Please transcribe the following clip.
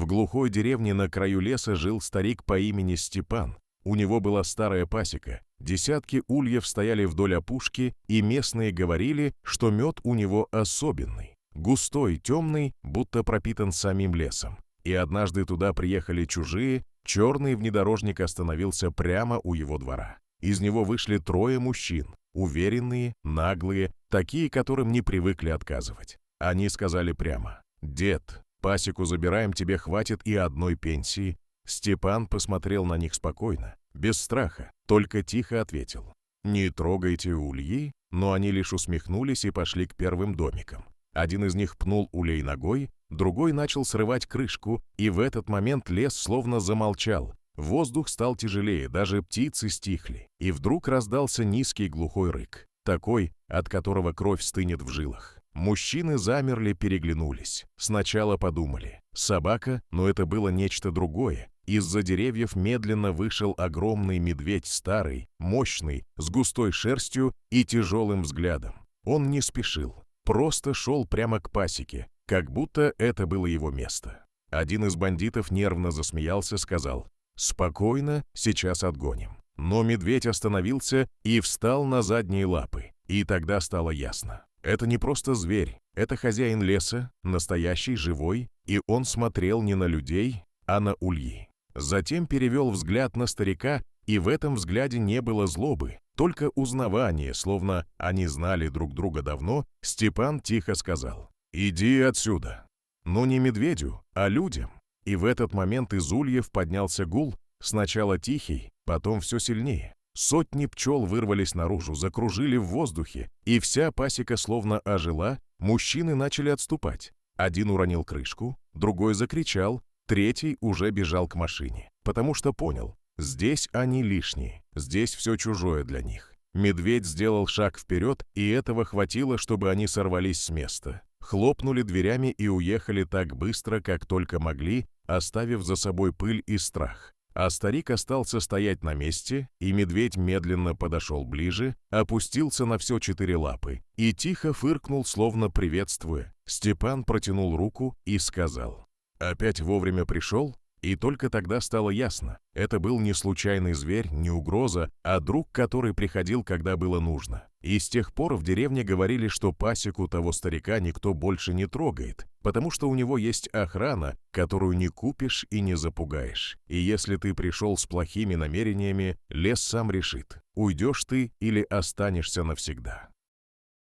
глухой деревне на краю леса жил старик по имени Степан. У него была старая пасека, десятки ульев стояли вдоль опушки, и местные говорили, что мед у него особенный, густой, темный, будто пропитан самим лесом. И однажды туда приехали чужие, черный внедорожник остановился прямо у его двора. Из него вышли 3 мужчин, уверенные, наглые, такие, которым не привыкли отказывать. Они сказали прямо: «Дед, пасеку забираем, тебе хватит и одной пенсии». Степан посмотрел на них спокойно, без страха, только тихо ответил: «Не трогайте ульи», но они лишь усмехнулись и пошли к первым домикам. Один из них пнул улей ногой, другой начал срывать крышку, и в этот момент лес словно замолчал. Воздух стал тяжелее, даже птицы стихли, и вдруг раздался низкий глухой рык, такой, от которого кровь стынет в жилах. Мужчины замерли, переглянулись. Сначала подумали: собака, но это было нечто другое. Из-за деревьев медленно вышел огромный медведь, старый, мощный, с густой шерстью и тяжелым взглядом. Он не спешил, просто шел прямо к пасеке, как будто это было его место. Один из бандитов нервно засмеялся, сказал: «Спокойно, сейчас отгоним». Но медведь остановился и встал на задние лапы, и тогда стало ясно. Это не просто зверь, это хозяин леса, настоящий, живой, и он смотрел не на людей, а на ульи. Затем перевел взгляд на старика, и в этом взгляде не было злобы, только узнавание, словно они знали друг друга давно. Степан тихо сказал: «Иди отсюда». Но не медведю, а людям. И в этот момент из ульев поднялся гул, сначала тихий, потом все сильнее. Сотни пчел вырвались наружу, закружили в воздухе, и вся пасека словно ожила. Мужчины начали отступать. Один уронил крышку, другой закричал, третий уже бежал к машине, потому что понял: здесь они лишние, здесь все чужое для них. Медведь сделал шаг вперед, и этого хватило, чтобы они сорвались с места. Хлопнули дверями и уехали так быстро, как только могли, оставив за собой пыль и страх. А старик остался стоять на месте, и медведь медленно подошел ближе, опустился на все 4 лапы и тихо фыркнул, словно приветствуя. Степан протянул руку и сказал: «Опять вовремя пришел?» И только тогда стало ясно, это был не случайный зверь, не угроза, а друг, который приходил, когда было нужно. И с тех пор в деревне говорили, что пасеку того старика никто больше не трогает, потому что у него есть охрана, которую не купишь и не запугаешь. И если ты пришел с плохими намерениями, лес сам решит, уйдешь ты или останешься навсегда.